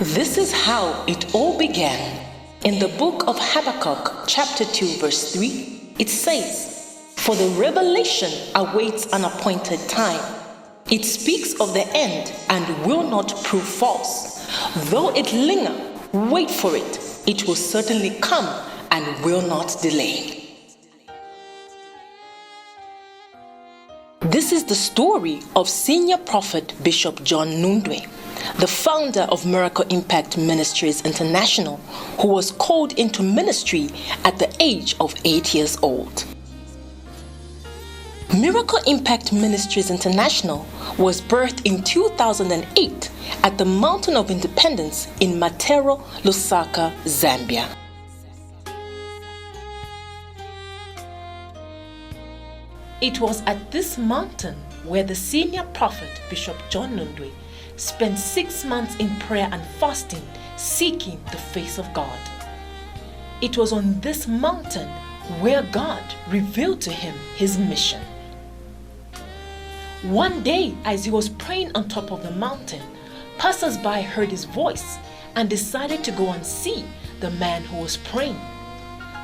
This is how it all began. In the book of Habakkuk, chapter 2, verse 3, it says, "For the revelation awaits an appointed time. It speaks of the end and will not prove false. Though it linger, wait for it. It will certainly come and will not delay." This is the story of Senior Prophet Bishop John NUNDWE, the founder of Miracle Impact Ministries International, who was called into ministry at the age of 8 years old. Miracle Impact Ministries International was birthed in 2008 at the Mountain of Independence in Matero, Lusaka, Zambia. It was at this mountain where the senior prophet Bishop John NUNDWE spent 6 months in prayer and fasting, seeking the face of God. It was on this mountain where God revealed to him his mission. One day, as he was praying on top of the mountain, passers-by heard his voice and decided to go and see the man who was praying.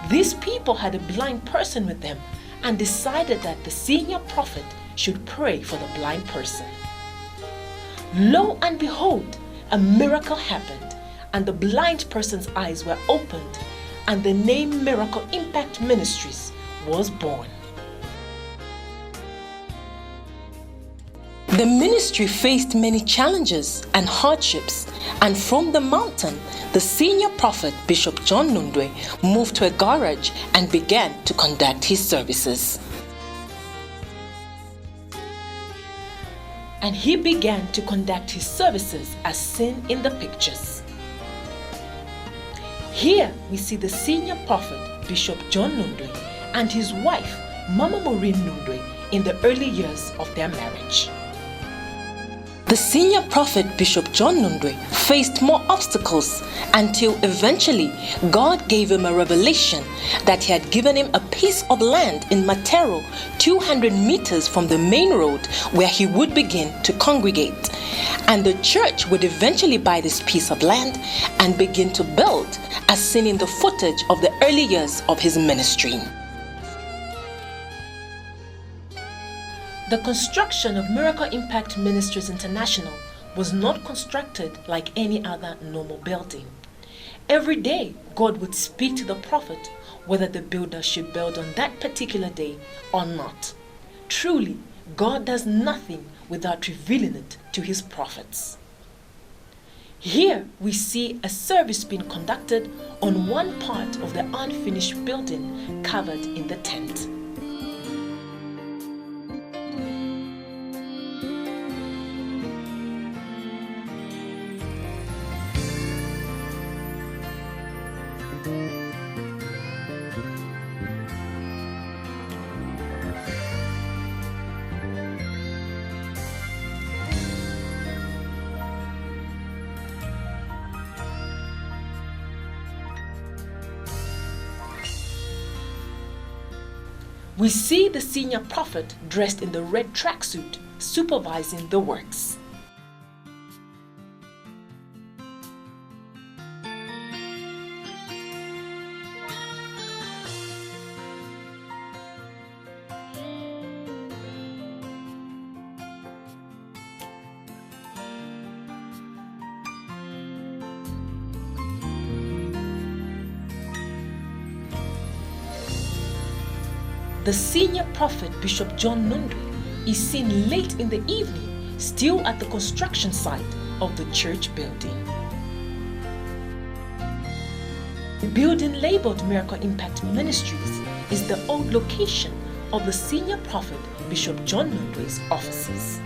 These people had a blind person with them and decided that the senior prophet should pray for the blind person. Lo and behold, a miracle happened, and the blind person's eyes were opened, and the name Miracle Impact Ministries was born. The ministry faced many challenges and hardships, and from the mountain, the senior prophet Bishop John NUNDWE moved to a garage and began to conduct his services. And he began to conduct his services as seen in the pictures. Here we see the senior prophet Bishop John NUNDWE and his wife Mama Maureen NUNDWE in the early years of their marriage. The senior prophet Bishop John NUNDWE faced more obstacles until eventually God gave him a revelation that he had given him a piece of land in Matero, 200 meters from the main road where he would begin to congregate. And the church would eventually buy this piece of land and begin to build, as seen in the footage of the early years of his ministry. The construction of Miracle Impact Ministries International was not constructed like any other normal building. Every day, God would speak to the prophet whether the builder should build on that particular day or not. Truly, God does nothing without revealing it to his prophets. Here we see a service being conducted on one part of the unfinished building covered in the tent. We see the senior prophet dressed in the red tracksuit, supervising the works. The senior prophet Bishop John NUNDWE is seen late in the evening, still at the construction site of the church building. The building labeled Miracle Impact Ministries is the old location of the senior prophet Bishop John NUNDWE'S offices.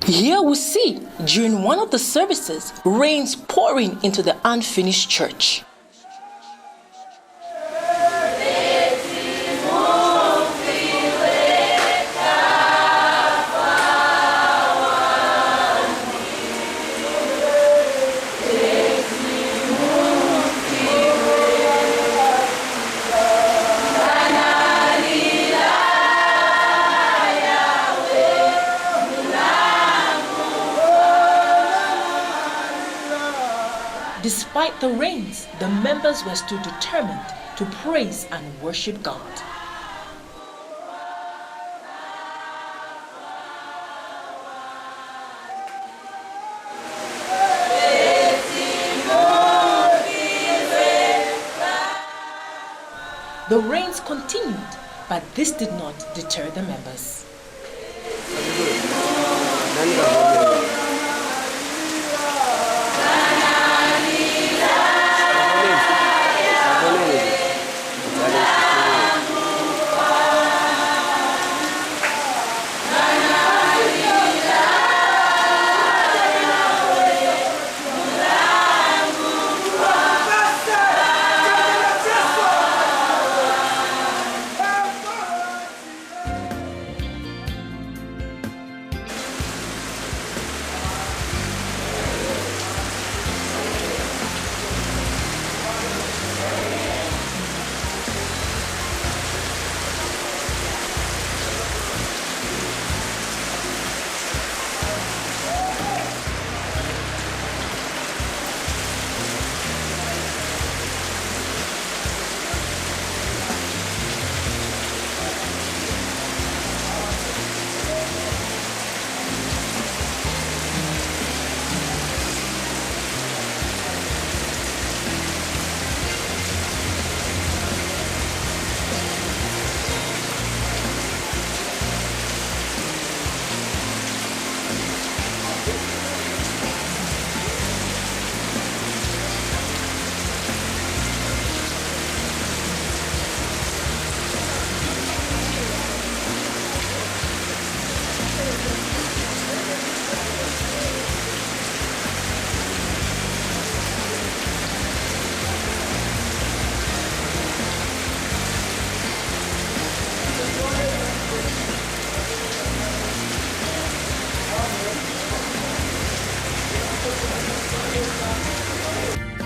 Here we see, during one of the services, rains pouring into the unfinished church. Despite the rains, the members were still determined to praise and worship God. The rains continued, but this did not deter the members.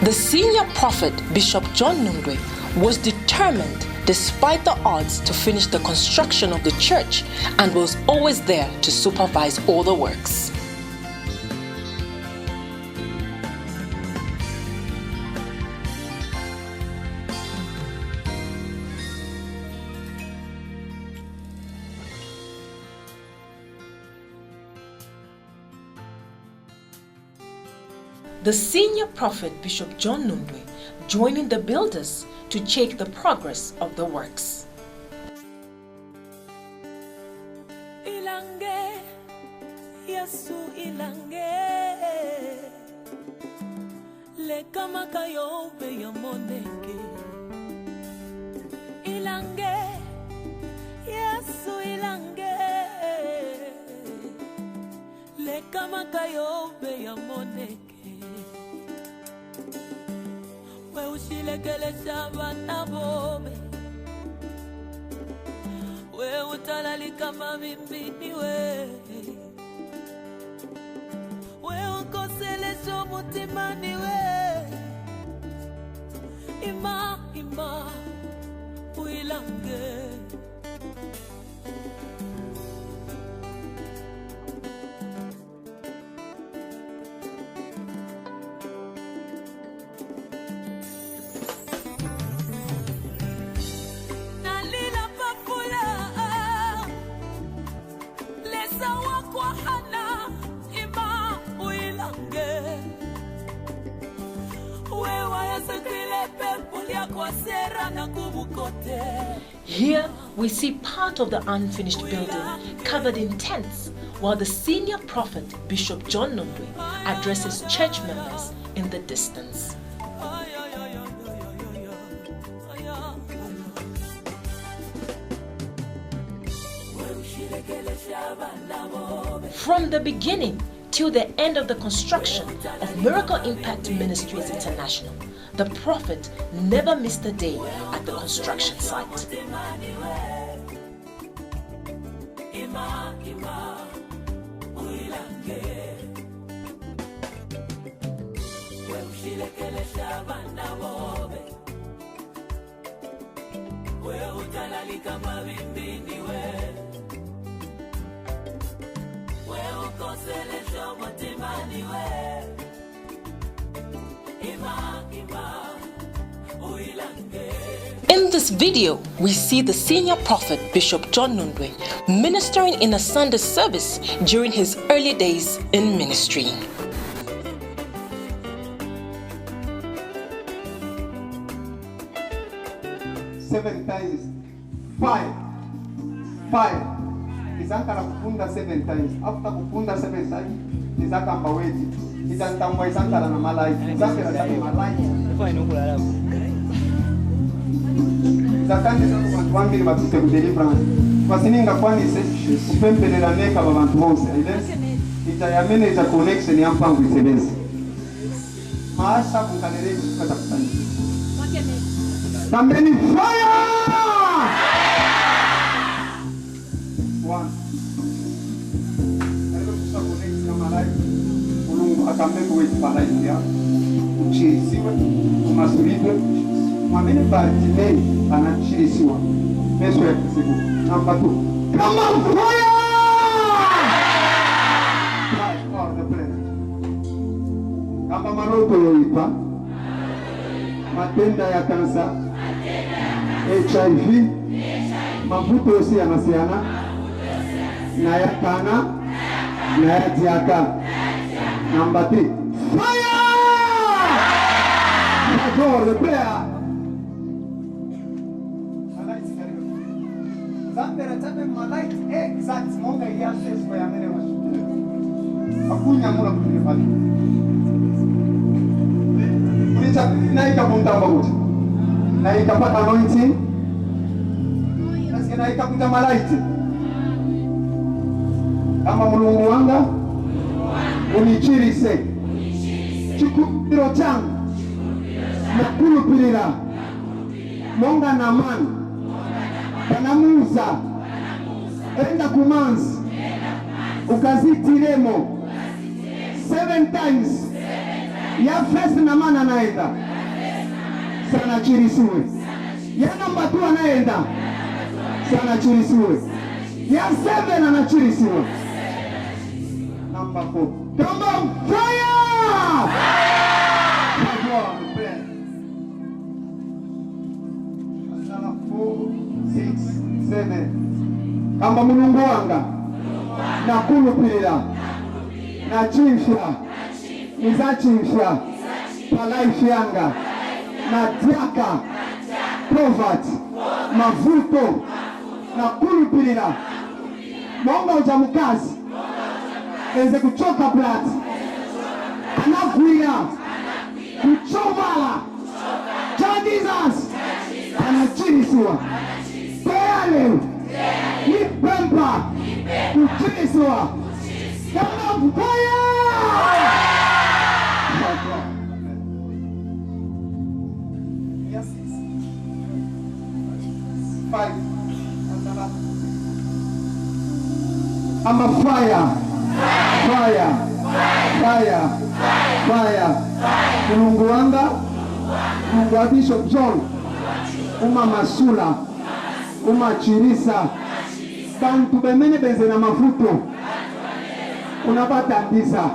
The senior prophet, Bishop John Nundwe, was determined, despite the odds, to finish the construction of the church and was always there to supervise all the works. The senior prophet, Bishop John Nundwe, joining the builders to check the progress of the works. Ilange, Yesu ilange, le kama kayo be yamoneke. Ilange, Yesu ilange, le kama kayo be yamoneke. We ushilekele shamba na bobe, we utalali kama mimbini we ukosele sho mutimani ima uilange. Here we see part of the unfinished building covered in tents, while the senior prophet, Bishop John Nundwe, addresses church members in the distance. From the beginning till the end of the construction of Miracle Impact Ministries International, the prophet never missed a day at the construction site. this video, we see the senior prophet, Bishop John Nundwe, ministering in a Sunday service during his early days in ministry. Seven times. Five. Izaka na kufunda 7 times. After kufunda 7 times, izaka mbawezi. Izantambwa izaka na malaika. Izaka na malaika. Zakandi zangu watu wambili batute ku deliverance. Kwasininga kwanise kupempelela neka babantu bose. Ita yamene ita connection ya mpango isebenza. Maasha kunkalele kupata kutani. Tambeni fire! One. Ayo kusa connect na malaika. Mulungu akambengo wetu malaika ya. Uchisiwe, umasulidwe. Mwamene Bartimei anachirisiwa. Meso ya kisibu. Number 2. Come on, fire! Right, all the place. Kama maroto yoipa. Matenda ya kansa. HIV. Mafuto yosi yanasiana. Na ya kana. Na ya jiaka. Number 3. Fire! All the prayer. Zambera tabe malaika exact monga yase kwa yamene washuhuda. Akunya mula kunifanya. Kulicha na ikapunda wote. Na ikapata anointing. Na ikapunda malaika. Kama Mulungu wanga unichirise. Chikupiro changu. Nakulupirira. Monga na mani. Banamuza enda kumanzi ukazitiremo 7 times ya first na mana anaenda sana chirisiwe ya number 2 anaenda sana chirisiwe ya 7 anachirisiwe number 4 come on fire 6, 7. Kamba Mulungu wanga na kulupirira na chimfya niza chimfya pa life yanga na diaka poverty mavuto na kulupirira monga ujamukazi enze kuchoka blood anakuira kuchovala Jesus anachirisiwa Pele, Ipempa, Uchiswa, come on, fire! Yes, 5. I'm a fire. Mulungu wanga, Mulungu wa Bishop John, Masula. Umachirisa bantu bemene benze na mafuto unabatandisa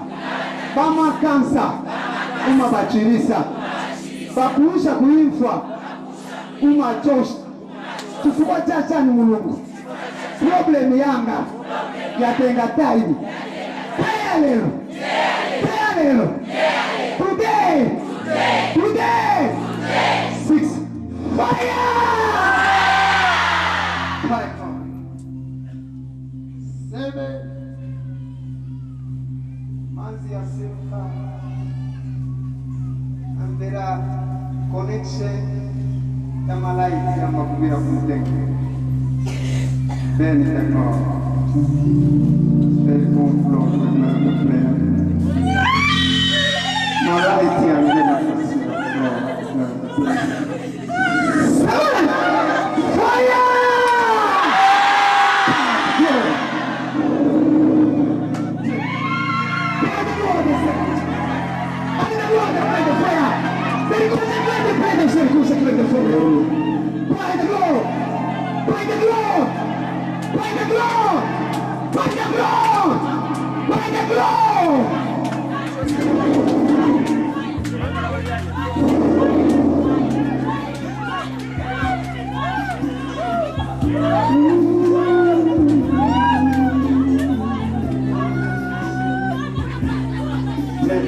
bama kansa umabachirisa bakuusha kuinfwa umachosha tufuwa chacha ni Mulungu problem yanga yatenga time paya lero today 6 fire 7 manzi ya simba ambera connection ya malaika ya makubira kumtenge then the God very full of prayer malaika ya ngena fire Depois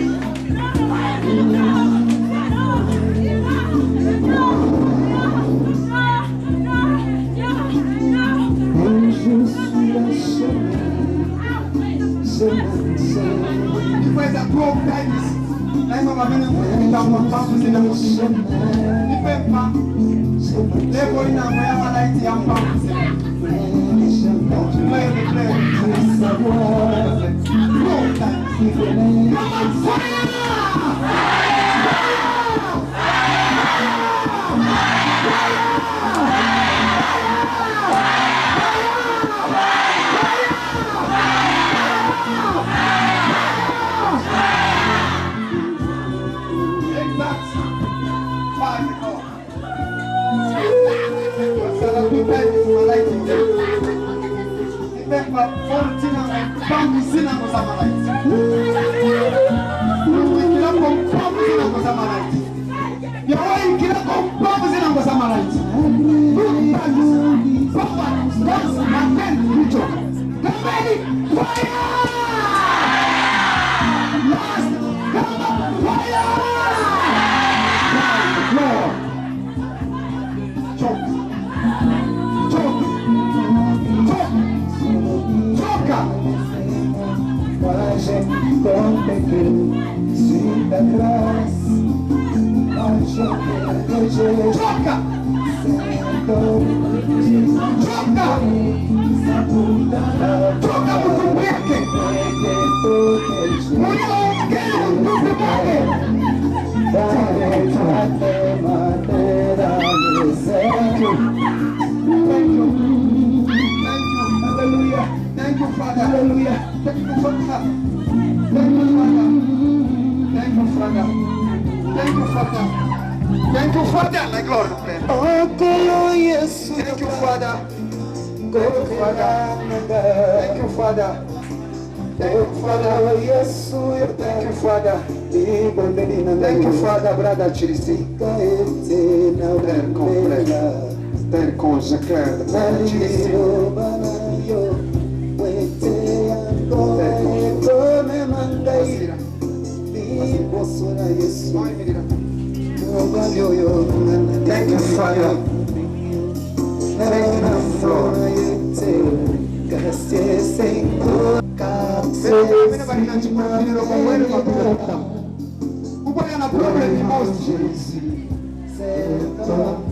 da tua times, aí uma vez eu vou uma papo sem a moça. Depois pá, levou na manhã para lá e te am papo sem. Play the play. Come on, fire! Thank you, Father. Like Lord, thank you, Father. Thank you, Father. Thank you, Father. Thank you, Father. Thank you, Father. Thank you, Father, brother Chirisi. Terre consacrée, brother Chirisi. Thank you, Father. Thank you, Lord. Thank you,